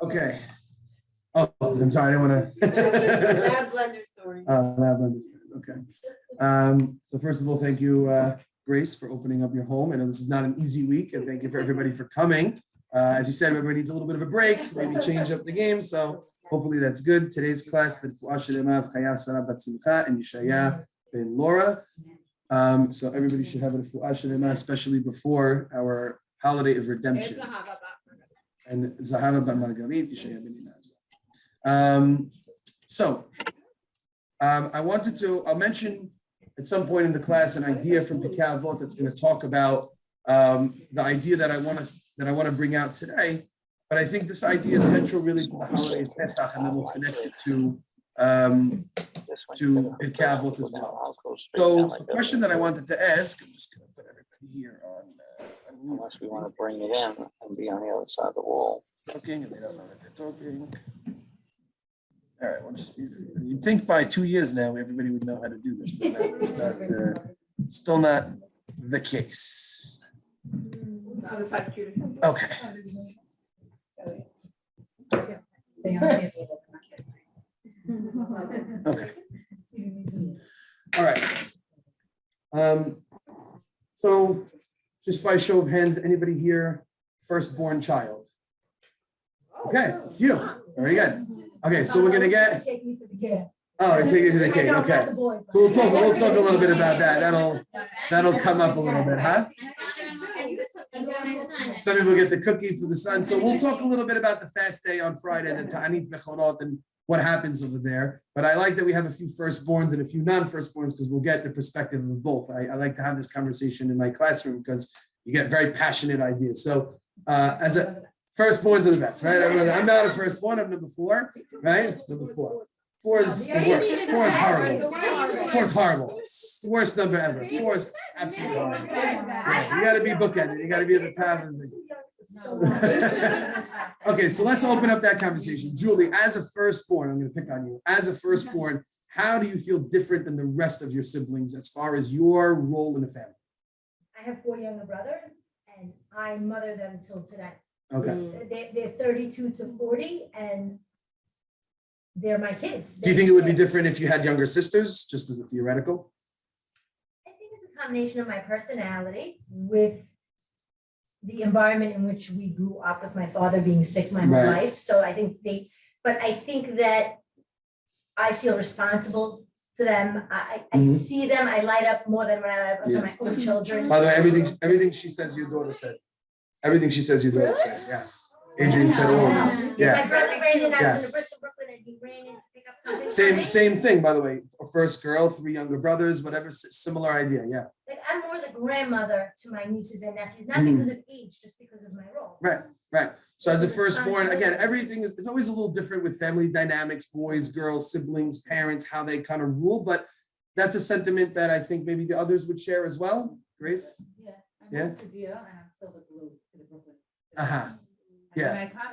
Okay. Oh, I'm sorry. I didn't want to. Lab blender story. Lab blender stories. Okay. So first of all, thank you, Grace, for opening up your home. I know this is not an easy week, and thank you for everybody for coming. As you said, everybody needs a little bit of a break, maybe change up the game. So hopefully that's good. Today's class, the and Yeshaya ben Laura. So everybody should have a refuah shlema, especially before our holiday of redemption. And Zahava bat Margalit, Yeshaya ben Ina as well. I'll mention at some point in the class an idea from Pirke Abot that's going to talk about the idea that I want to bring out today. But I think this idea is central really to the holiday of Pesach, and then we'll connect it to Pirke Avot as well. So the question that I wanted to ask, I'm just going to put everybody here on unless we want to bring it in and be on the other side of the wall. Talking, and they don't know that they're talking. All right, we'll just you'd think by 2 years now everybody would know how to do this, but no, it's not still not the case. Okay. Okay. All right. So just by show of hands, anybody here firstborn child? Okay, a few. Very good. Okay, so we're gonna get. Oh, I take you to the cake. Okay. So we'll talk a little bit about that. That'll come up a little bit, huh? Some people get the cookie for the son. So we'll talk a little bit about the fast day on Friday, the Ta'anit Bechorot, and what happens over there. But I like that we have a few firstborns and a few non-firstborns because we'll get the perspective of both. I like to have this conversation in my classroom because you get very passionate ideas. So as a firstborns are the best, right? I'm not a firstborn. I'm number 4, right? Number 4. 4 is the worst. 4 is horrible. 4 is horrible. It's the worst number ever. 4 is absolutely horrible. Yeah, you got to be bookended. You got to be at the top. Okay, so let's open up that conversation. Julie, as a firstborn, I'm going to pick on you. As a firstborn, how do you feel different than the rest of your siblings as far as your role in the family? I have 4 younger brothers, and I mother them till today. Okay. They're 32 to 40, and they're my kids. Do you think it would be different if you had younger sisters, just as a theoretical? I think it's a combination of my personality with the environment in which we grew up, with my father being sick my whole life. So I think I think that I feel responsible to them. I see them, I light up more than when I light up to my own children. By the way, everything she says your daughter said. Everything she says your daughter said, yes. Adrian said all of them. Yeah. My brother ran in, I was in Bristol, Brooklyn, and he ran in to pick up something. Same thing, by the way. First girl, 3 younger brothers, whatever, similar idea, yeah. Like I'm more the grandmother to my nieces and nephews, not because of age, just because of my role. Right. So as a firstborn, again, everything it's always a little different with family dynamics, boys, girls, siblings, parents, how they kind of rule. But that's a sentiment that I think maybe the others would share as well. Grace? Yeah. I'm to deal, and I'm still the glue to the Brooklyn. Yeah. When I come,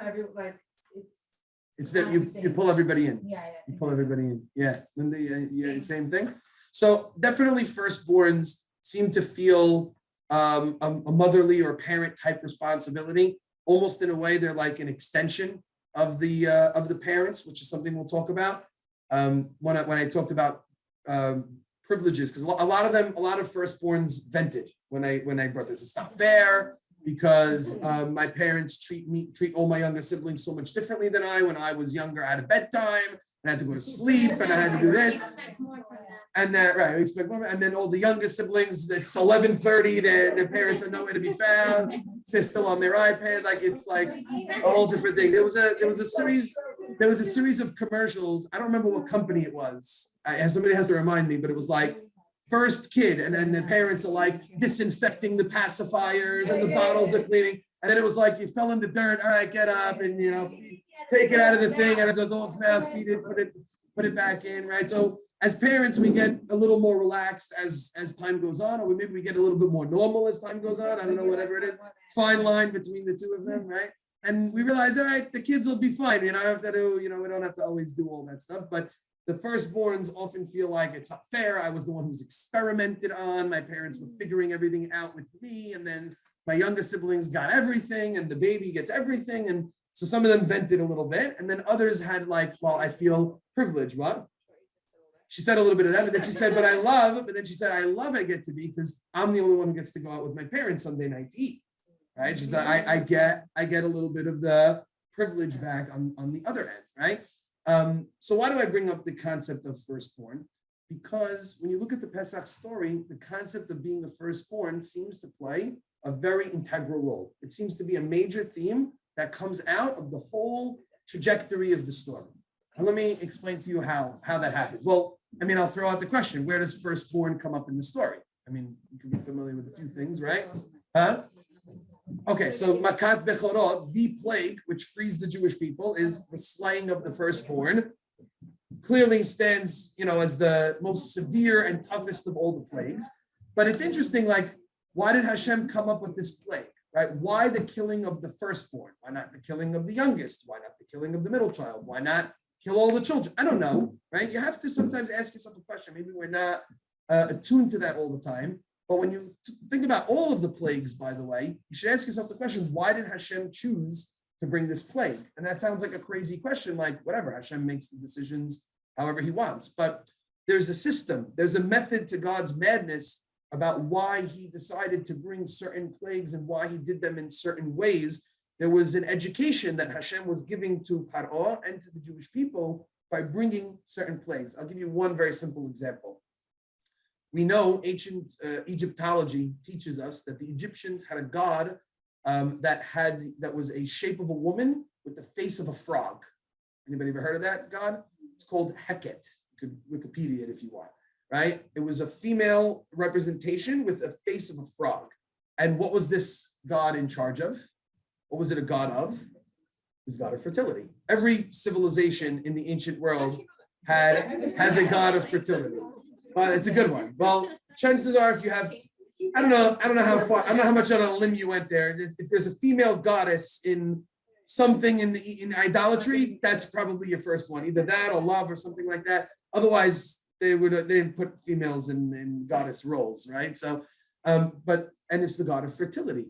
it's that you pull everybody in. Yeah. You pull everybody in. Yeah. Linda, yeah, same thing. So definitely firstborns seem to feel a motherly or parent type responsibility. Almost in a way, they're like an extension of the parents, which is something we'll talk about. When I talked about privileges, because a lot of firstborns vented when I brought this. It's not fair because my parents treat all my younger siblings so much differently than I. When I was younger, I had a bedtime and I had to go to sleep and I had to do this. And that, right, we expect more. And then all the younger siblings, it's 11:30, their parents are nowhere to be found. They're still on their iPad. Like it's like a whole different thing. There was a series of commercials. I don't remember what company it was. Somebody has to remind me, but it was like first kid, and then the parents are like disinfecting the pacifiers and the bottles are cleaning. And then it was like you fell in the dirt. All right, get up and take it out of the thing, out of the dog's mouth, feed it, put it back in, right? So as parents, we get a little more relaxed as time goes on, or maybe we get a little bit more normal as time goes on. I don't know, whatever it is. Fine line between the two of them, right? And we realize, all right, the kids will be fine. We don't have to always do all that stuff. But the firstborns often feel like it's not fair. I was the one who was experimented on. My parents were figuring everything out with me, and then my younger siblings got everything, and the baby gets everything. And So some of them vented a little bit, and then others had like, well, I feel privileged. What? She said a little bit of that, but then she said, I love I get to be because I'm the only one who gets to go out with my parents Sunday night to eat. Right? She said, I get a little bit of the privilege back on the other end, right? So why do I bring up the concept of firstborn? Because when you look at the Pesach story, the concept of being a firstborn seems to play a very integral role. It seems to be a major theme that comes out of the whole trajectory of the story. And let me explain to you how that happens. Well, I'll throw out the question, where does firstborn come up in the story? You can be familiar with a few things, right? Huh? Okay, so Makat Bechorot, the plague, which frees the Jewish people, is the slaying of the firstborn. Clearly stands, as the most severe and toughest of all the plagues. But it's interesting, why did Hashem come up with this plague, right? Why the killing of the firstborn? Why not the killing of the youngest? Why not the killing of the middle child? Why not kill all the children? I don't know, right? You have to sometimes ask yourself a question. Maybe we're not attuned to that all the time. But when you think about all of the plagues, by the way, you should ask yourself the question, why did Hashem choose to bring this plague? And that sounds like a crazy question, whatever, Hashem makes the decisions however he wants. But there's a system, there's a method to God's madness about why he decided to bring certain plagues and why he did them in certain ways. There was an education that Hashem was giving to Paro and to the Jewish people by bringing certain plagues. I'll give you one very simple example. We know ancient Egyptology teaches us that the Egyptians had a god that was a shape of a woman with the face of a frog. Anybody ever heard of that god? It's called Heket. You could Wikipedia it if you want, right? It was a female representation with a face of a frog. And what was this god in charge of? What was it a god of? It was a god of fertility. Every civilization in the ancient world has a god of fertility. Well, it's a good one. Well, chances are if you have, I don't know how much on a limb you went there. If there's a female goddess in something in idolatry, that's probably your first one. Either that or love or something like that. Otherwise, they didn't put females in goddess roles, right? So, and it's the god of fertility.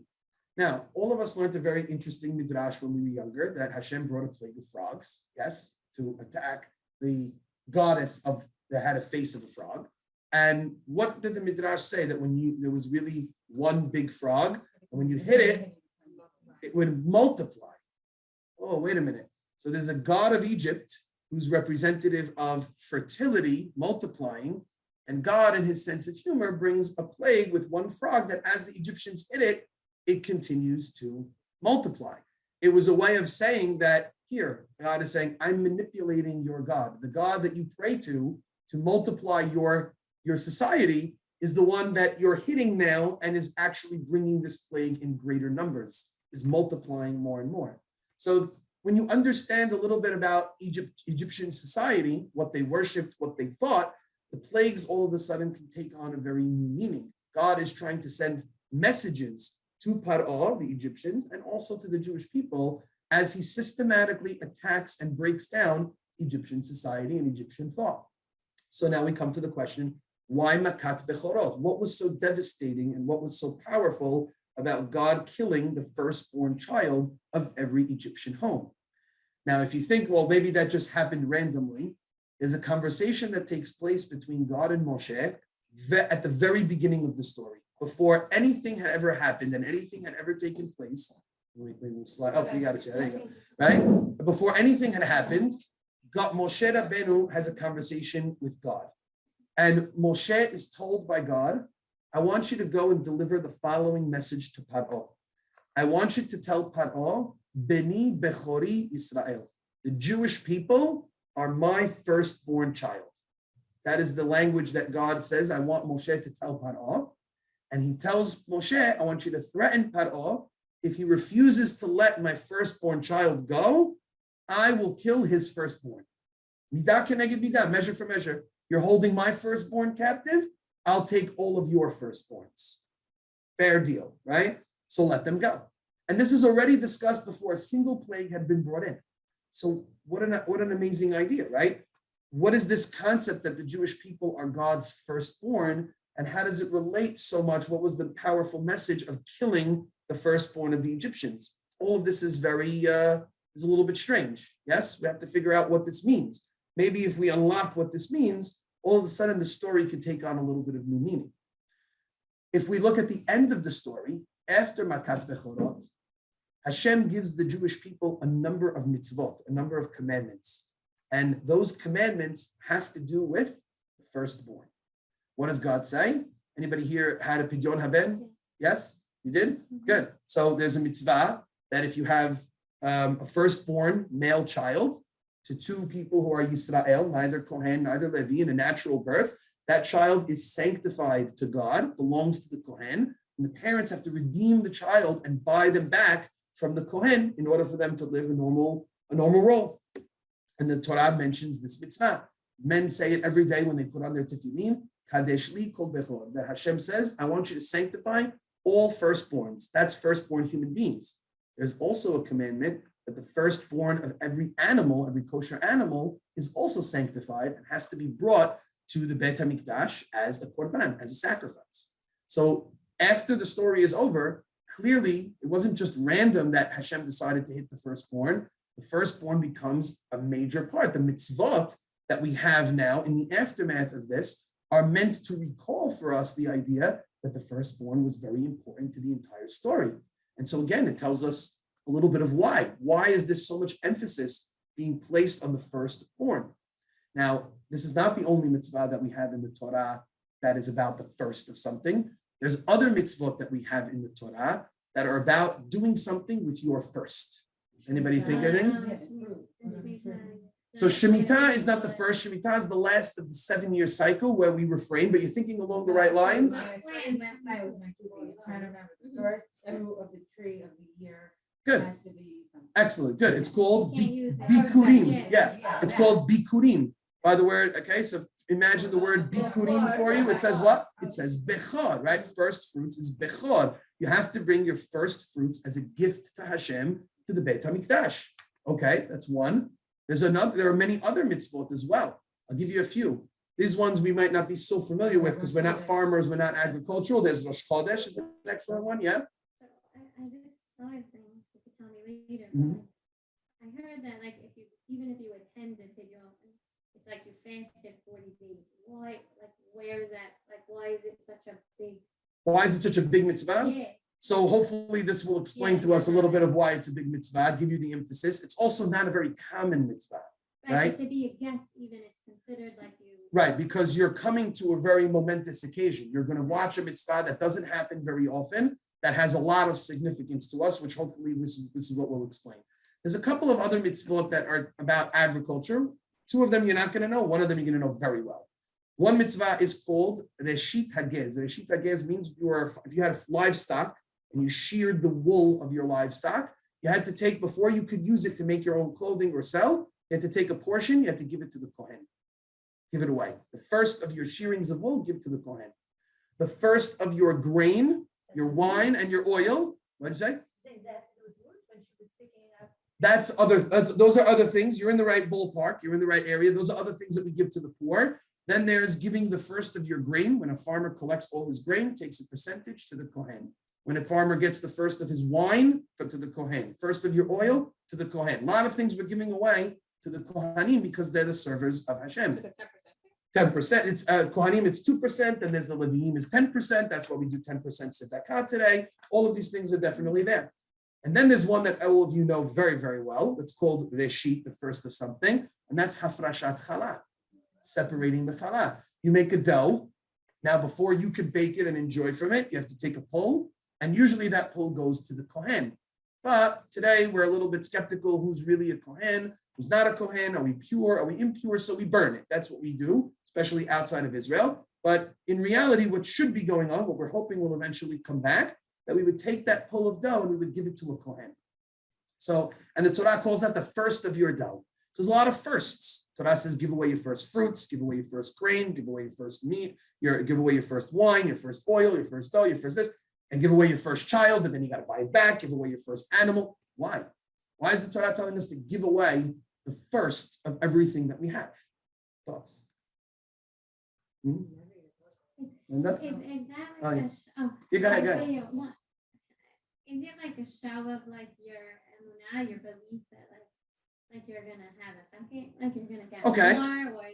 Now, all of us learned a very interesting midrash when we were younger that Hashem brought a plague of frogs, yes, to attack the goddess that had a face of a frog. And what did the midrash say? That there was really one big frog, and when you hit it, it would multiply. Oh, wait a minute. So there's a god of Egypt who's representative of fertility, multiplying, and God, in his sense of humor, brings a plague with one frog that as the Egyptians hit it, it continues to multiply. It was a way of saying that here, God is saying, I'm manipulating your God. The God that you pray to multiply your society is the one that you're hitting now and is actually bringing this plague in greater numbers, is multiplying more and more. So when you understand a little bit about Egyptian society, what they worshipped, what they thought, the plagues all of a sudden can take on a very new meaning. God is trying to send messages to Paro, the Egyptians, and also to the Jewish people as he systematically attacks and breaks down Egyptian society and Egyptian thought. So now we come to the question, why Makat Bechorot? What was so devastating and what was so powerful about God killing the firstborn child of every Egyptian home? Now, if you think, well, maybe that just happened randomly, there's a conversation that takes place between God and Moshe at the very beginning of the story, before anything had ever happened and anything had ever taken place. You got it, there you go. Right? Before anything had happened, Moshe Rabbeinu has a conversation with God. And Moshe is told by God, I want you to go and deliver the following message to Paro. I want you to tell Paro, Beni Bechori Israel. The Jewish people are my firstborn child. That is the language that God says, I want Moshe to tell Paro. And he tells Moshe, I want you to threaten Paro. If he refuses to let my firstborn child go, I will kill his firstborn. Midah keneged midah, measure for measure. You're holding my firstborn captive, I'll take all of your firstborns. Fair deal, right? So let them go. And this is already discussed before a single plague had been brought in. So what an amazing idea, right? What is this concept that the Jewish people are God's firstborn, and how does it relate so much? What was the powerful message of killing the firstborn of the Egyptians? All of this is very is a little bit strange. Yes, we have to figure out what this means. Maybe if we unlock what this means, all of a sudden the story could take on a little bit of new meaning. If we look at the end of the story, after Makat Bechorot, Hashem gives the Jewish people a number of mitzvot, a number of commandments. And those commandments have to do with the firstborn. What does God say? Anybody here had a pidyon haben? Yes, you did? Good. So there's a mitzvah that if you have a firstborn male child to two people who are Yisrael, neither Kohen, neither Levi, in a natural birth, that child is sanctified to God, belongs to the Kohen, and the parents have to redeem the child and buy them back from the Kohen in order for them to live a normal role. And the Torah mentions this mitzvah. Men say it every day when they put on their tefillin, Kadesh li kol bechor, that Hashem says, I want you to sanctify all firstborns. That's firstborn human beings. There's also a commandment that the firstborn of every animal, every kosher animal, is also sanctified and has to be brought to the Beit HaMikdash as a korban, as a sacrifice. So after the story is over, clearly it wasn't just random that Hashem decided to hit the firstborn. The firstborn becomes a major part. The mitzvot that we have now in the aftermath of this are meant to recall for us the idea that the firstborn was very important to the entire story. And so again, it tells us a little bit of why. Why is there so much emphasis being placed on the firstborn? Now, this is not the only mitzvah that we have in the Torah that is about the first of something. There's other mitzvot that we have in the Torah that are about doing something with your first. Anybody think of things? So Shemitah is not the first. Shemitah is the last of the 7-year cycle where we refrain, but you're thinking along the right lines. Last night with my TV, trying to remember the first fruit of the tree of the year. Good. Has to be something. Excellent. Good. It's called Can't use it. bikurim. Yeah. Yeah. It's called bikurim. By the word, okay, so imagine the word bikurim for you. It says what? It says bechor, right? First fruits is bechor. You have to bring your first fruits as a gift to Hashem to the Beit HaMikdash. Okay, that's one. There are many other mitzvot as well. I'll give you a few. These ones we might not be so familiar with because we're not farmers, we're not agricultural. There's Rosh Chodesh is an excellent one, yeah? I just saw a thing, you could tell me later. Mhm. I heard that like even if you attended Pidyon, it's like you fasted 40 days. Why? Like where is that? Like why is it such a big? Why is it such a big mitzvah? Yeah. So hopefully this will explain to us a little bit of why it's a big mitzvah. I'll give you the emphasis. It's also not a very common mitzvah. Right. But to be a guest, even it's considered like you. Right, because you're coming to a very momentous occasion. You're going to watch a mitzvah that doesn't happen very often, that has a lot of significance to us, which hopefully this is what we'll explain. There's a couple of other mitzvot that are about agriculture. Two of them you're not going to know. One of them you're going to know very well. One mitzvah is called Reshit Hagez. Reshit Hagez means if you had livestock and you sheared the wool of your livestock, you had to take, before you could use it to make your own clothing or sell, you had to take a portion, you had to give it to the Kohen. Give it away. The first of your shearings of wool, give to the Kohen. The first of your grain, your wine, and your oil, what did you say? Those are other things. You're in the right ballpark. You're in the right area. Those are other things that we give to the poor. Then there's giving the first of your grain. When a farmer collects all his grain, takes a percentage to the Kohen. When a farmer gets the first of his wine, to the Kohen. First of your oil, to the Kohen. A lot of things we're giving away to the Kohanim because they're the servers of Hashem. 10%. It's Kohanim, it's 2%, and there's the Leviim is 10%. That's why we do 10% tzedakah today. All of these things are definitely there. And then there's one that all of you know very, very well. It's called Reshit, the first of something, and that's Hafrashat Challah, separating the challah. You make a dough. Now, before you can bake it and enjoy from it, you have to take a pull, and usually that pull goes to the Kohen. But today we're a little bit skeptical who's really a Kohen, who's not a Kohen, are we pure, are we impure? So we burn it. That's what we do, especially outside of Israel. But in reality, what should be going on, what we're hoping will eventually come back, that we would take that pull of dough and we would give it to a Kohen. So, and the Torah calls that the first of your dough. So there's a lot of firsts. Torah says, give away your first fruits, give away your first grain, give away your first meat, give away your first wine, your first oil, your first dough, your first this, and give away your first child, but then you got to buy it back, give away your first animal. Why? Why is the Torah telling us to give away the first of everything that we have? Thoughts? Linda? Is that Oh, like yeah. You go ahead, go ahead. Is it like a show of like your emunah, your belief that like like you're gonna have a second, like you're gonna get Okay. more, or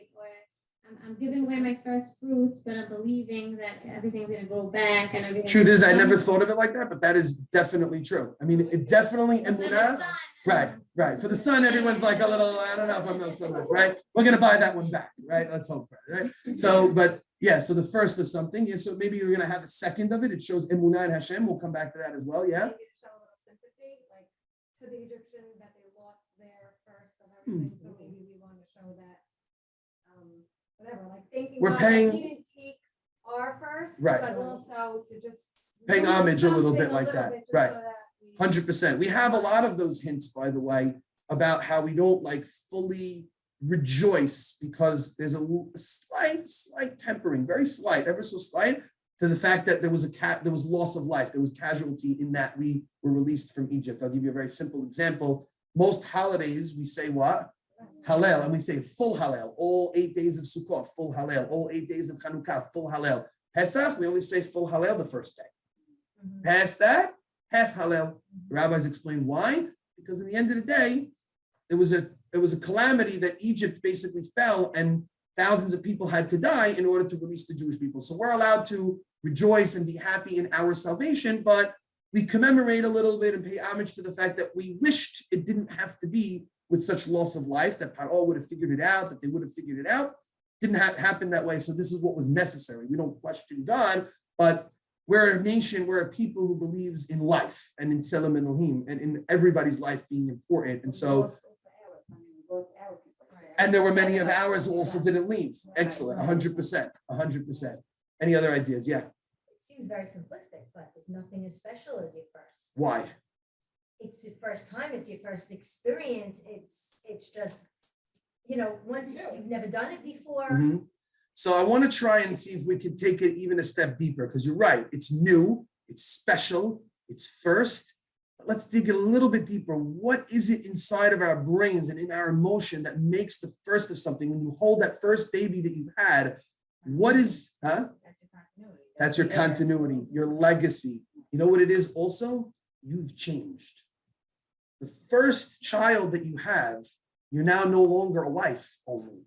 I'm giving away my first fruits, but I'm believing that everything's gonna grow back and everything. Truth is, I never thought of it like that, but that is definitely true. I mean, it definitely, For the emunah, son, right. For the son, everyone's like a little, I don't know if I'm not so much, right? We're gonna buy that one back, right? Let's hope for it, right? So, but yeah, so the first of something, yeah, so maybe you're gonna have a second of it. It shows emunah and Hashem. We'll come back to that as well, yeah? Maybe to show a little sympathy, like to the Egyptian that they lost their first of everything, so maybe we want to show that, whatever, like thanking We're God paying- that he didn't take our first, Right. but also to just Paying do homage a little something bit like that, just right. so that we- 100%. We have a lot of those hints, by the way, about how we don't like fully rejoice because there's a slight tempering, very slight, ever so slight, to the fact that there was loss of life, there was casualty in that we were released from Egypt. I'll give you a very simple example. Most holidays we say what? Hallel, and we say full Hallel. All 8 days of Sukkot, full Hallel. All 8 days of Chanukah, full Hallel. Pesach, we only say full Hallel the first day. Past that, half Hallel. The rabbis explain why. Because in the end of the day, it was a calamity that Egypt basically fell and thousands of people had to die in order to release the Jewish people. So we're allowed to rejoice and be happy in our salvation, but we commemorate a little bit and pay homage to the fact that we wished it didn't have to be with such loss of life, that Paro would have figured it out, that they would have figured it out. Didn't happen that way. So this is what was necessary. We don't question God, but we're a nation, we're a people who believes in life and in Selam Elohim and in everybody's life being important. And so, and there were many of ours who also didn't leave. Excellent, 100%, 100%. Any other ideas? Yeah. It seems very simplistic, but there's nothing as special as your first. Why? It's your first time, it's your first experience, it's just, once you've never done it before. Mhm. So I want to try and see if we could take it even a step deeper, because you're right, it's new, it's special, it's first. But let's dig a little bit deeper. What is it inside of our brains and in our emotion that makes the first of something? When you hold that first baby that you had, what is, That's your continuity. That's your continuity, your legacy. You know what it is also? You've changed. The first child that you have, you're now no longer a wife only.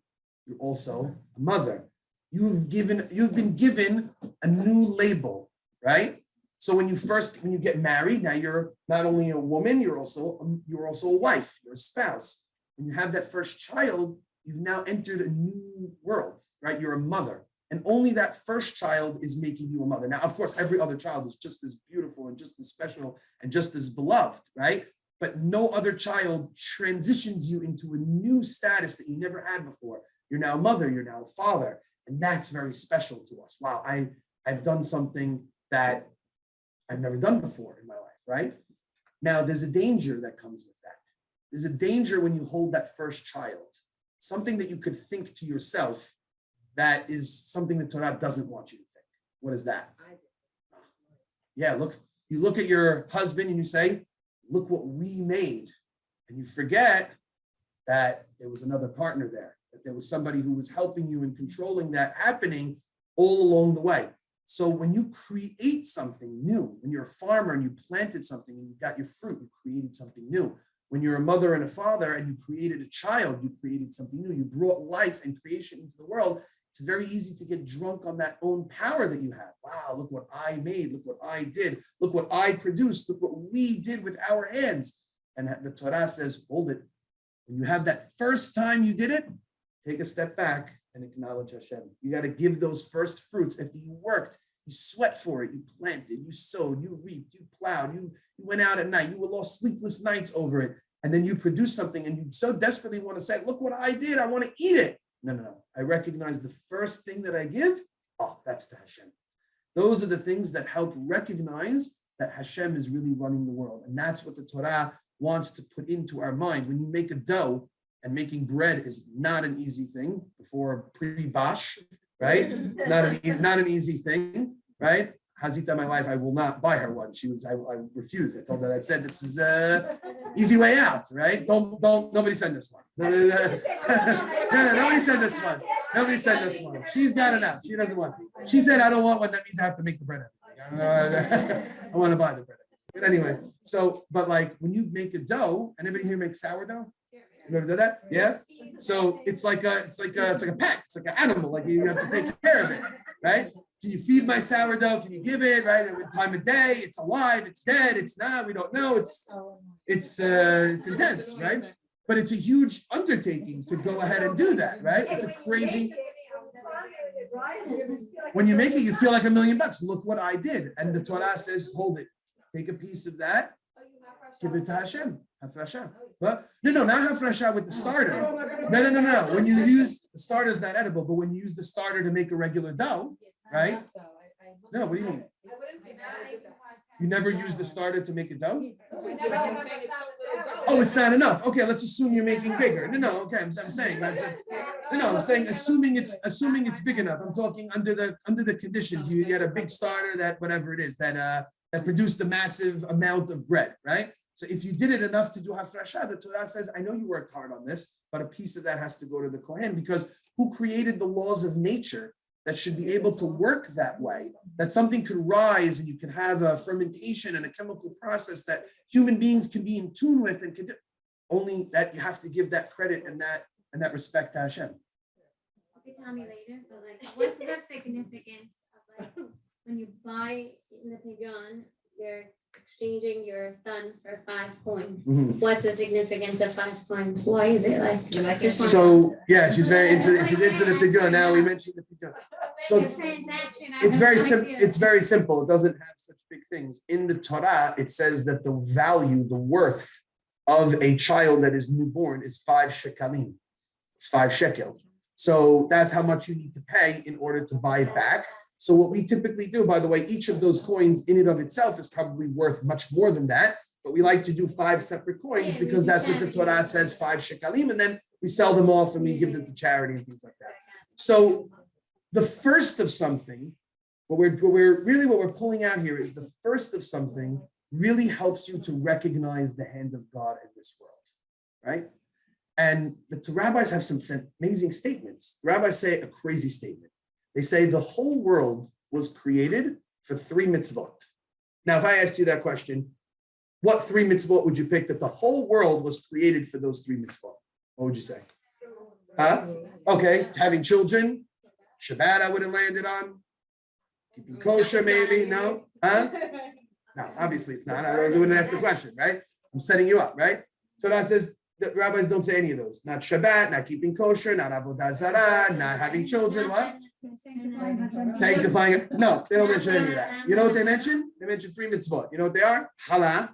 You're also a mother. You've been given a new label, right? So when you get married, now you're not only a woman, you're also a wife, you're a spouse. When you have that first child, you've now entered a new world, right? You're a mother. And only that first child is making you a mother. Now, of course, every other child is just as beautiful and just as special and just as beloved, right? But no other child transitions you into a new status that you never had before. You're now a mother, you're now a father. And that's very special to us. Wow, I've done something that I've never done before in my life, right? Now, there's a danger that comes with that. There's a danger when you hold that first child, something that you could think to yourself that is something the Torah doesn't want you to think. What is that? Yeah, you look at your husband and you say, look what we made. And you forget that there was another partner there, that there was somebody who was helping you and controlling that happening all along the way. So when you create something new, when you're a farmer and you planted something and you got your fruit, you created something new. When you're a mother and a father and you created a child, you created something new. You brought life and creation into the world. It's very easy to get drunk on that own power that you have. Wow, look what I made. Look what I did. Look what I produced. Look what we did with our hands. And the Torah says, hold it. When you have that first time you did it, take a step back and acknowledge Hashem. You got to give those first fruits after you worked. You sweat for it. You planted. You sowed. You reaped. You plowed. You went out at night. You lost sleepless nights over it. And then you produce something and you so desperately want to say, look what I did. I want to eat it. No. I recognize the first thing that I give. Oh, that's to Hashem. Those are the things that help recognize that Hashem is really running the world. And that's what the Torah wants to put into our mind. When you make a dough, and making bread is not an easy thing before pre-bash, right? It's not an easy thing, right? Hazita, my wife, I will not buy her one. I refuse. I told her, I said, this is easy way out, right? Nobody send this one. No, nobody send this one. Nobody send this one. She's got enough. She doesn't want it. She said, I don't want one. That means I have to make the bread. I want to buy the bread. But anyway, but like when you make a dough, anybody here make sourdough? You ever done that? Yeah. So it's like a pet. It's like an animal. Like you have to take care of it, right? Can you feed my sourdough? Can you give it, right? At what time of day? It's alive, it's dead, it's not, we don't know. It's intense, right? But it's a huge undertaking to go ahead and do that, right? It's a crazy. When you make it, you feel like $1 million. Look what I did. And the Torah says, hold it. Take a piece of that, give it to Hashem. Hafrasha. Well, no, not hafrasha with the starter. No. When you use the starter is not edible, but when you use the starter to make a regular dough, right? No, what do you mean? You never use the starter to make a dough? Oh, it's not enough. Okay, let's assume you're making bigger. No. Okay, I'm saying. I'm saying assuming it's big enough. I'm talking under the conditions. You get a big starter that whatever it is that produced a massive amount of bread, right? So if you did it enough to do hafrasha, the Torah says, I know you worked hard on this, but a piece of that has to go to the Kohen, because who created the laws of nature that should be able to work that way, that something could rise and you can have a fermentation and a chemical process that human beings can be in tune with and can do. Only that you have to give that credit and that respect to Hashem. You can tell me later, but like, what's the significance of like when you buy in the pigeon, you're exchanging your son for 5 coins. Mhm. What's the significance of 5 coins? Why is it like? So yeah, she's into the pigeon. Now we mentioned the pigeon. So The transaction. it's very simple. It's very simple. It doesn't have such big things. In the Torah, it says that the value, the worth of a child that is newborn is 5 shekalim. It's 5 shekel. So that's how much you need to pay in order to buy it back. So what we typically do, by the way, each of those coins in and of itself is probably worth much more than that. But we like to do 5 separate coins because that's what the Torah says, 5 shekalim, and then we sell them off and we give them to charity and things like that. So the first of something, what we're pulling out here is the first of something really helps you to recognize the hand of God in this world, right? And the rabbis have some amazing statements. The rabbis say a crazy statement. They say the whole world was created for 3 mitzvot. Now, if I asked you that question, what 3 mitzvot would you pick that the whole world was created for those 3 mitzvot? What would you say? Huh? Okay, having children. Shabbat I would have landed on. Keeping kosher maybe, no? Huh? No, obviously it's not. I wouldn't ask the question, right? I'm setting you up, right? So that says the rabbis don't say any of those. Not Shabbat, not keeping kosher, not avodah zarah, not having children, what? Sanctifying it. No, they don't mention any of that. You know what they mention? They mention 3 mitzvot. You know what they are? Chala,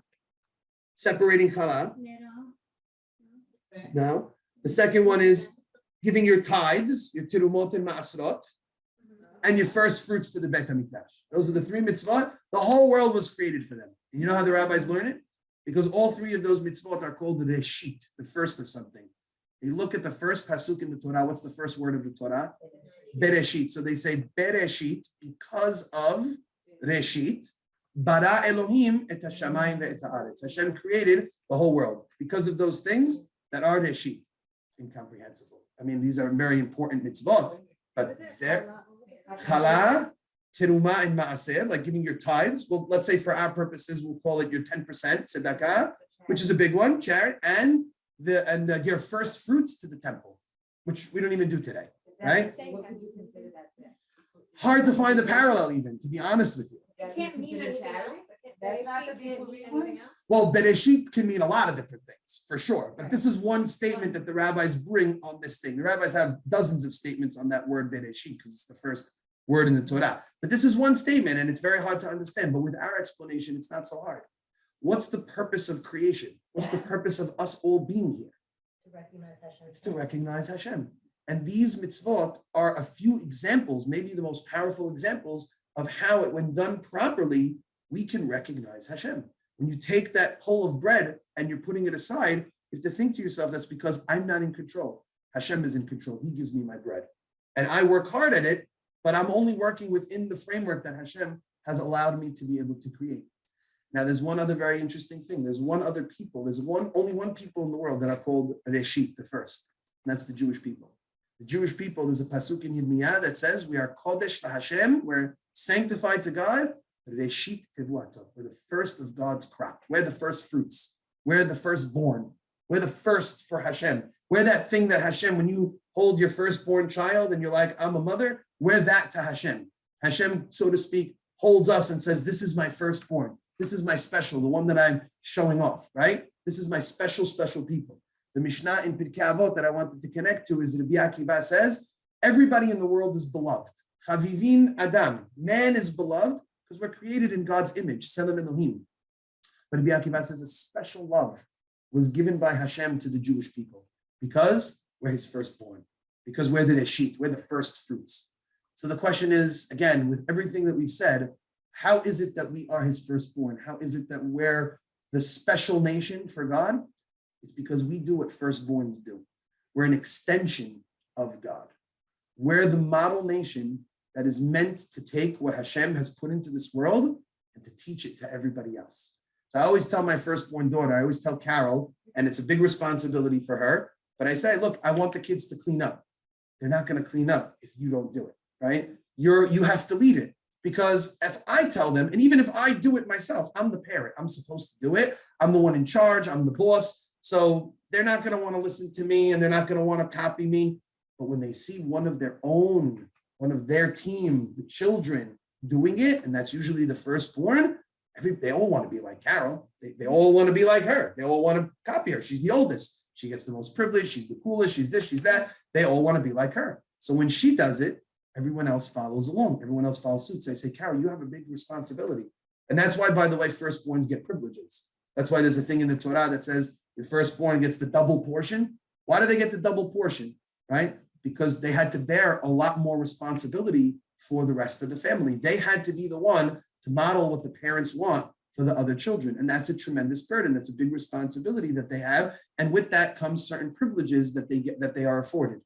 separating chala. No. The second one is giving your tithes, your tirumot and ma'asrot, and your first fruits to the Beit HaMikdash. Those are the 3 mitzvot. The whole world was created for them. And you know how the rabbis learn it? Because all 3 of those mitzvot are called the reshit, the first of something. You look at the first pasuk in the Torah. What's the first word of the Torah? Bereshit. So they say Bereshit because of Reshit. Bara Elohim et hashamayim ve'et haaretz. Hashem created the whole world because of those things that are Reshit. Incomprehensible. I mean, these are very important mitzvot, but they're chala, teruma, and maaser, like giving your tithes. Well, let's say for our purposes, we'll call it your 10% tzedakah, which is a big one, charity, and your first fruits to the temple, which we don't even do today, right? Hard to find a parallel, even, to be honest with you. It can't mean anything else. Can't mean anything else. Well, Bereshit can mean a lot of different things, for sure. But this is one statement that the rabbis bring on this thing. The rabbis have dozens of statements on that word Bereshit because it's the first word in the Torah. But this is one statement, and it's very hard to understand. But with our explanation, it's not so hard. What's the purpose of creation? What's the purpose of us all being here? To recognize Hashem. It's to recognize Hashem. And these mitzvot are a few examples, maybe the most powerful examples of how, when done properly, we can recognize Hashem. When you take that pull of bread and you're putting it aside, you have to think to yourself, that's because I'm not in control. Hashem is in control. He gives me my bread. And I work hard at it, but I'm only working within the framework that Hashem has allowed me to be able to create. Now, there's one other very interesting thing. There's one other people. There's only one people in the world that are called Reshit, the first. And that's the Jewish people. The Jewish people, there's a pasuk in Yirmiyah that says, we are Kodesh to Hashem, we're sanctified to God. Reshit Tevuato, we're the first of God's crop. We're the first fruits. We're the firstborn. We're the first for Hashem. We're that thing that Hashem, when you hold your firstborn child and you're like, I'm a mother, we're that to Hashem. Hashem, so to speak, holds us and says, this is my firstborn. This is my special, the one that I'm showing off, right? This is my special, special people. The Mishnah in Pirke Abot that I wanted to connect to is Rabbi Akiva says, everybody in the world is beloved. Chavivin Adam, man is beloved because we're created in God's image, Selim Elohim. But Rabbi Akiva says a special love was given by Hashem to the Jewish people because we're his firstborn, because we're the Reshit, we're the first fruits. So the question is, again, with everything that we've said, how is it that we are his firstborn? How is it that we're the special nation for God? It's because we do what firstborns do. We're an extension of God. We're the model nation that is meant to take what Hashem has put into this world and to teach it to everybody else. So I always tell my firstborn daughter, I always tell Carol, and it's a big responsibility for her, but I say, look, I want the kids to clean up. They're not going to clean up if you don't do it, right? You have to lead it. Because if I tell them, and even if I do it myself, I'm the parent, I'm supposed to do it. I'm the one in charge, I'm the boss. So they're not going to want to listen to me and they're not going to want to copy me. But when they see one of their team, the children doing it, and that's usually the firstborn, they all want to be like Carol. They all want to be like her. They all want to copy her. She's the oldest. She gets the most privilege. She's the coolest. She's this, she's that. They all want to be like her. So when she does it, everyone else follows along. Everyone else follows suit. So I say, Carol, you have a big responsibility. And that's why, by the way, firstborns get privileges. That's why there's a thing in the Torah that says the firstborn gets the double portion. Why do they get the double portion, right? Because they had to bear a lot more responsibility for the rest of the family. They had to be the one to model what the parents want for the other children. And that's a tremendous burden. That's a big responsibility that they have. And with that comes certain privileges that they are afforded.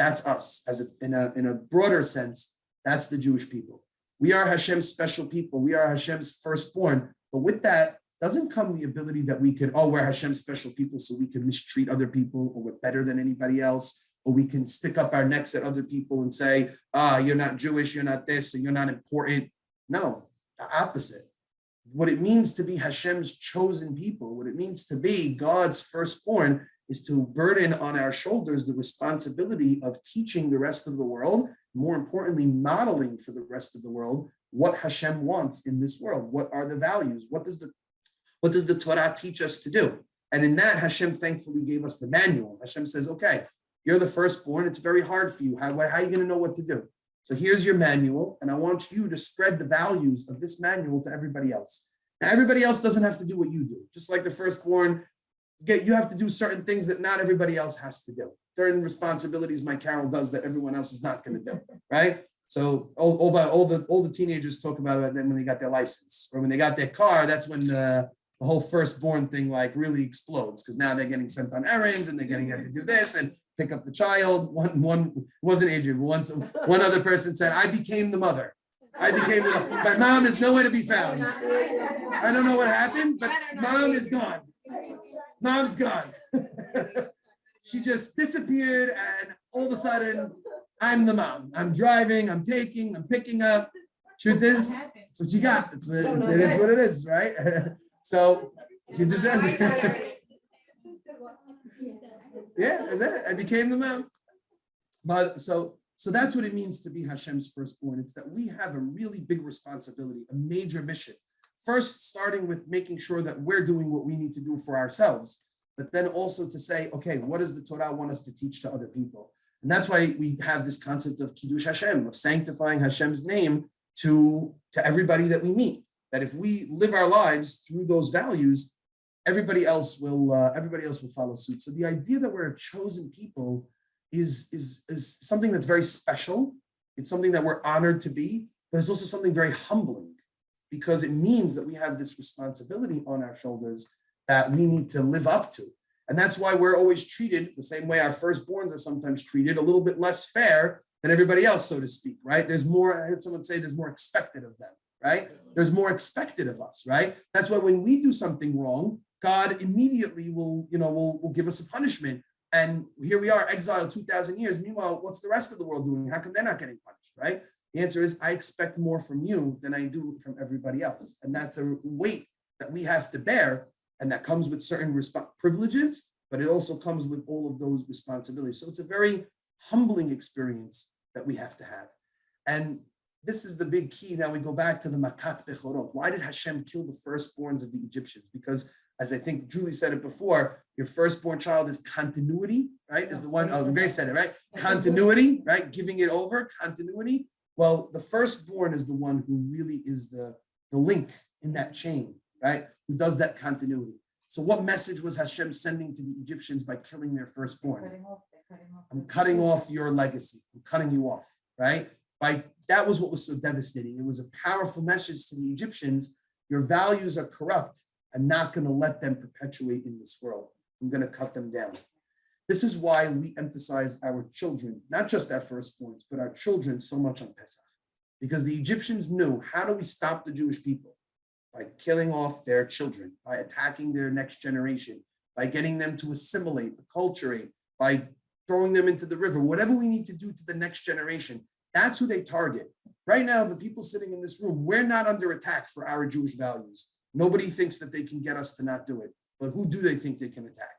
That's us. In a broader sense, that's the Jewish people. We are Hashem's special people. We are Hashem's firstborn. But with that doesn't come the ability that we could, we're Hashem's special people, so we can mistreat other people, or we're better than anybody else, or we can stick up our necks at other people and say, you're not Jewish, you're not this, or you're not important. No, the opposite. What it means to be Hashem's chosen people, what it means to be God's firstborn, is to burden on our shoulders the responsibility of teaching the rest of the world, more importantly, modeling for the rest of the world what Hashem wants in this world. What are the values? What does the Torah teach us to do? And in that, Hashem thankfully gave us the manual. Hashem says, okay, you're the firstborn. It's very hard for you. How are you going to know what to do? So here's your manual, and I want you to spread the values of this manual to everybody else. Now, everybody else doesn't have to do what you do. Just like the firstborn, you have to do certain things that not everybody else has to do. Certain responsibilities my Carol does that everyone else is not going to do, right? So all the teenagers talk about that when they got their license, or when they got their car. That's when the whole firstborn thing like really explodes, because now they're getting sent on errands and they're getting to do this and pick up the child. One wasn't Adrian, but one other person said, I became the mother. My mom is nowhere to be found. I don't know what happened, but mom is gone. Mom's gone. She just disappeared, and all of a sudden, I'm the mom. I'm driving, I'm picking up. Truth is, that's what you got. It is what it is, right? So you deserve it. Yeah, that's it. I became the mom. But so that's what it means to be Hashem's firstborn. It's that we have a really big responsibility, a major mission. First, starting with making sure that we're doing what we need to do for ourselves, but then also to say, okay, what does the Torah want us to teach to other people? And that's why we have this concept of Kiddush Hashem, of sanctifying Hashem's name to everybody that we meet. That if we live our lives through those values, everybody else will follow suit. So the idea that we're a chosen people is something that's very special. It's something that we're honored to be, but it's also something very humbling, because it means that we have this responsibility on our shoulders that we need to live up to. And that's why we're always treated the same way our firstborns are sometimes treated, a little bit less fair than everybody else, so to speak, right? There's more, I heard someone say there's more expected of them, right? There's more expected of us, right? That's why when we do something wrong, God immediately will give us a punishment. And here we are, exiled 2,000 years. Meanwhile, what's the rest of the world doing? How come they're not getting punished, right? The answer is, I expect more from you than I do from everybody else. And that's a weight that we have to bear. And that comes with certain privileges, but it also comes with all of those responsibilities. So it's a very humbling experience that we have to have. And this is the big key. Now we go back to the Makat Bechorot. Why did Hashem kill the firstborns of the Egyptians? Because, as I think Julie said it before, your firstborn child is continuity, right? Is the one, Grace said it, right? Continuity, right? Giving it over, continuity. Well, the firstborn is the one who really is the link in that chain, right? Who does that continuity. So what message was Hashem sending to the Egyptians by killing their firstborn? I'm cutting off your legacy. I'm cutting you off, right? That was what was so devastating. It was a powerful message to the Egyptians. Your values are corrupt. I'm not going to let them perpetuate in this world. I'm going to cut them down. This is why we emphasize our children, not just our firstborns, but our children so much on Pesach. Because the Egyptians knew, how do we stop the Jewish people? By killing off their children, by attacking their next generation, by getting them to assimilate, acculturate, by throwing them into the river, whatever we need to do to the next generation. That's who they target. Right now, the people sitting in this room, we're not under attack for our Jewish values. Nobody thinks that they can get us to not do it. But who do they think they can attack?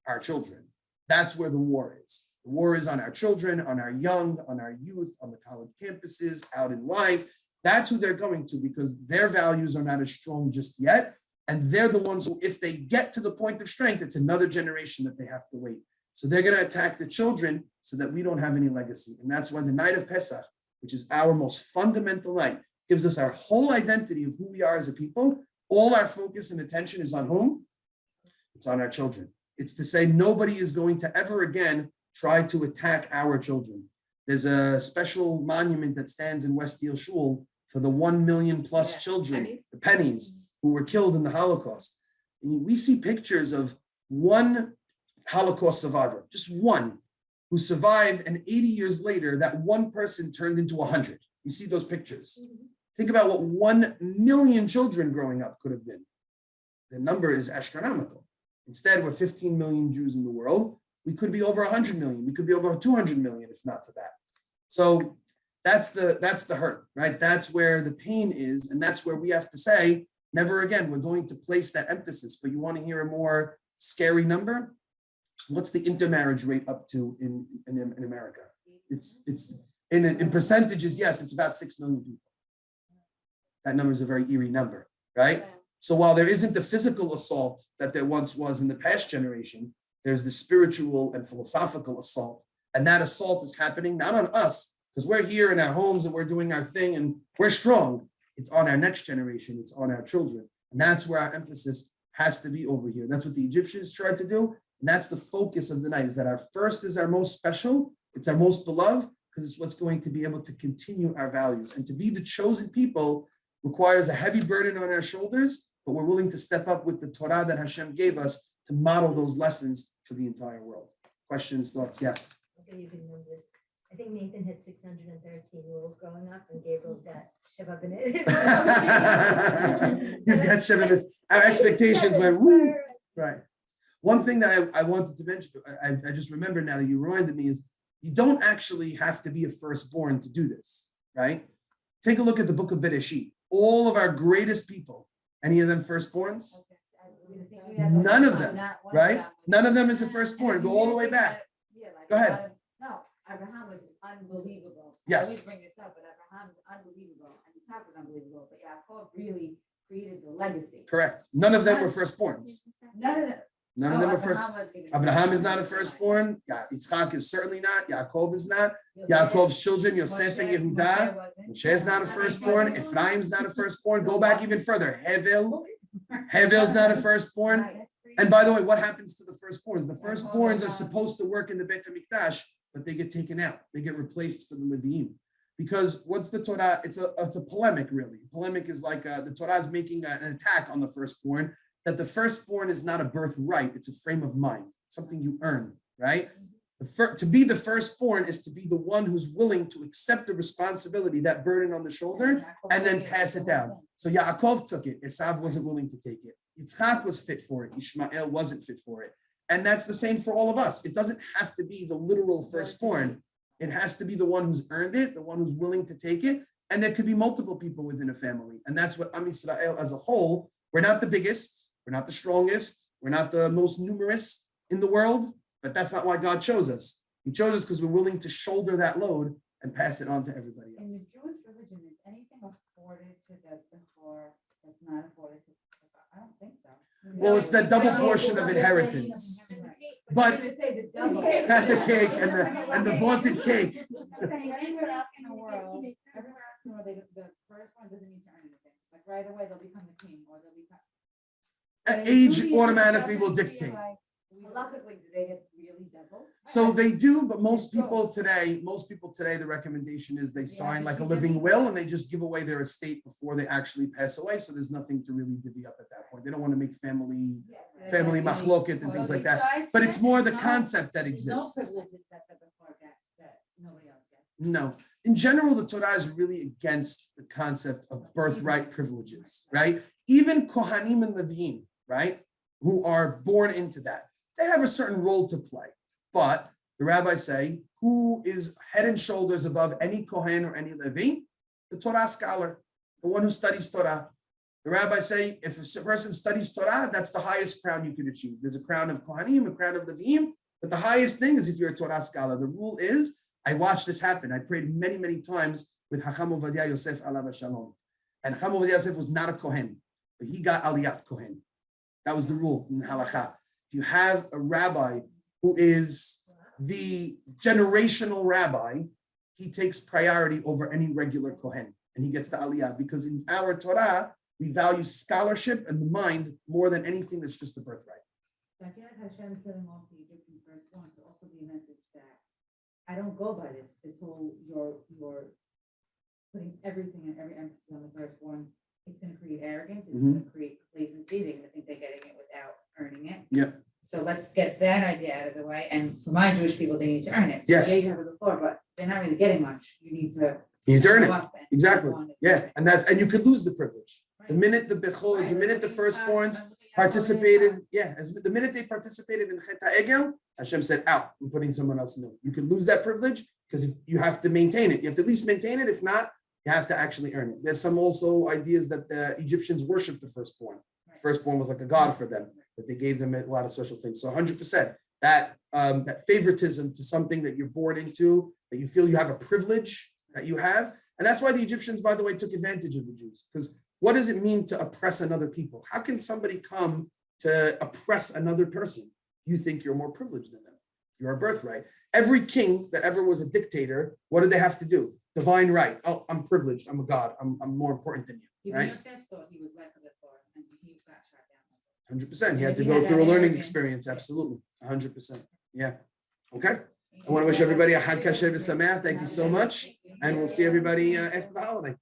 Our children. That's where the war is. The war is on our children, on our young, on our youth, on the college campuses, out in life. That's who they're going to, because their values are not as strong just yet. And they're the ones who, if they get to the point of strength, it's another generation that they have to wait. So they're going to attack the children so that we don't have any legacy. And that's why the night of Pesach, which is our most fundamental night, gives us our whole identity of who we are as a people. All our focus and attention is on whom? It's on our children. It's to say nobody is going to ever again try to attack our children. There's a special monument that stands in West Deal Shul for the 1 million plus children, the pennies, who were killed in the Holocaust. And we see pictures of one Holocaust survivor, just one, who survived, and 80 years later, that one person turned into 100. You see those pictures. Think about what 1 million children growing up could have been. The number is astronomical. Instead, we're 15 million Jews in the world. We could be over 100 million. We could be over 200 million if not for that. So that's the hurt, right? That's where the pain is, and that's where we have to say, never again. We're going to place that emphasis. But you want to hear a more scary number? What's the intermarriage rate up to in America? It's in percentages, yes, it's about 6 million people. That number is a very eerie number, right? So while there isn't the physical assault that there once was in the past generation, there's the spiritual and philosophical assault. And that assault is happening not on us, because we're here in our homes and we're doing our thing and we're strong. It's on our next generation. It's on our children. And that's where our emphasis has to be over here. That's what the Egyptians tried to do. And that's the focus of the night, is that our first is our most special. It's our most beloved, because it's what's going to be able to continue our values. And to be the chosen people requires a heavy burden on our shoulders, but we're willing to step up with the Torah that Hashem gave us to model those lessons for the entire world. Questions, thoughts? Yes. Okay, you can remember this. I think Nathan had 613 rules growing up, and Gabriel's got Sheva B'nai. He's got Sheva B'nai. Our expectations went, woo. Right. One thing that I wanted to mention, I just remembered now that you reminded me, is you don't actually have to be a firstborn to do this, right? Take a look at the book of Bereshit. All of our greatest people, any of them firstborns? None of them, right? None of them is a firstborn. Go all the way back. Go ahead. No, Abraham was unbelievable. Yes. I always bring this up, but Abraham is unbelievable, and Isaac was unbelievable, but Yaakov really created the legacy. Correct. None of them were firstborns. None of them were first. Abraham is not a firstborn. Yitzchak is certainly not. Yaakov is not. Yaakov's children, Yosef and Yehuda. Moshe is not a firstborn. Ephraim's not a firstborn. Go back even further. Hevel's not a firstborn. And by the way, what happens to the firstborns? The firstborns are supposed to work in the Beit HaMikdash, but they get taken out. They get replaced for the Leviim. Because what's the Torah? It's a polemic, really. Polemic is like the Torah is making an attack on the firstborn, that the firstborn is not a birthright. It's a frame of mind, something you earn, right? To be the firstborn is to be the one who's willing to accept the responsibility, that burden on the shoulder, and then pass it down. So Yaakov took it. Esav wasn't willing to take it. Yitzchak was fit for it. Ishmael wasn't fit for it. And that's the same for all of us. It doesn't have to be the literal firstborn. It has to be the one who's earned it, the one who's willing to take it. And there could be multiple people within a family. And that's what Am Yisrael as a whole, we're not the biggest, we're not the strongest, we're not the most numerous, in the world, but that's not why God chose us. He chose us because we're willing to shoulder that load and pass it on to everybody In else. the Jewish religion, is anything afforded to the Bechor that's not afforded to? I don't think so. Well, it's that double portion of inheritance. But- I'm gonna say the double. The cake and the vaunted cake. I'm saying everywhere else in the world, the firstborn doesn't need to earn anything. Like right away, they'll become the king or they'll become. Age automatically will dictate. Luckily, do they get really double? So they do, but most people today, the recommendation is they sign like a living will and they just give away their estate before they actually pass away. So there's nothing to really divvy up at that point. They don't want to make family machloket and things like that. But it's more the concept that There's no exists. privileges that the Bechor get that nobody else gets. No, in general, the Torah is really against the concept of birthright privileges, right? Even Kohanim and Levim, right, who are born into that, they have a certain role to play. But the rabbis say, who is head and shoulders above any Kohen or any Levi? The Torah scholar, the one who studies Torah. The rabbis say, if a person studies Torah, that's the highest crown you can achieve. There's a crown of Kohanim, a crown of Levim, but the highest thing is if you're a Torah scholar. The rule is, I watched this happen. I prayed many, many times with Hacham Ovadia Yosef alav shalom. And Hacham Ovadia Yosef was not a Kohen, but he got Aliyat Kohen. That was the rule in Halakha. If you have a rabbi who is the generational rabbi, he takes priority over any regular Kohen, and he gets the Aliyah, because in our Torah, we value scholarship and the mind more than anything that's just a birthright. I feel like Hashem killing off the Egyptian firstborn to also be a message that I don't go by this whole you're putting everything and every emphasis on the firstborn. It's going to create arrogance. It's going to create complacency. They're going to think they're getting it without earning it. Yep. So let's get that idea out of the way. And for my Jewish people, they need to earn it. So Yes. they have it before, but they're not really getting much. You need to earn it. go up and Exactly. go on it. Yeah, and you could lose the privilege. The Right. minute the Bechor, the minute the firstborns Right. participated, the minute they participated in Chet HaEgel, Hashem said, out, I'm putting someone else new. You could lose that privilege because if you have to maintain it. You have to at least maintain it. If not, you have to actually earn it. There's some also ideas that the Egyptians worshiped the firstborn. Right. Firstborn was like a god for them, but they gave them a lot of special things. So 100%, that favoritism to something that you're born into, that you feel you have a privilege that you have. And that's why the Egyptians, by the way, took advantage of the Jews. Because what does it mean to oppress another people? How can somebody come to oppress another person? You think you're more privileged than them. You're a birthright. Every king that ever was a dictator, what did they have to do? Divine right. Oh, I'm privileged. I'm a god. I'm more important than you. Even Right? Yosef thought he was like a Bechor and he got shot down. 100%. He had to He go had through a that learning arrogance. experience. Absolutely. 100%. Yeah. Okay. I want to wish everybody a Hag Kasher V'Sameach. Thank you so much. And we'll see everybody after the holiday.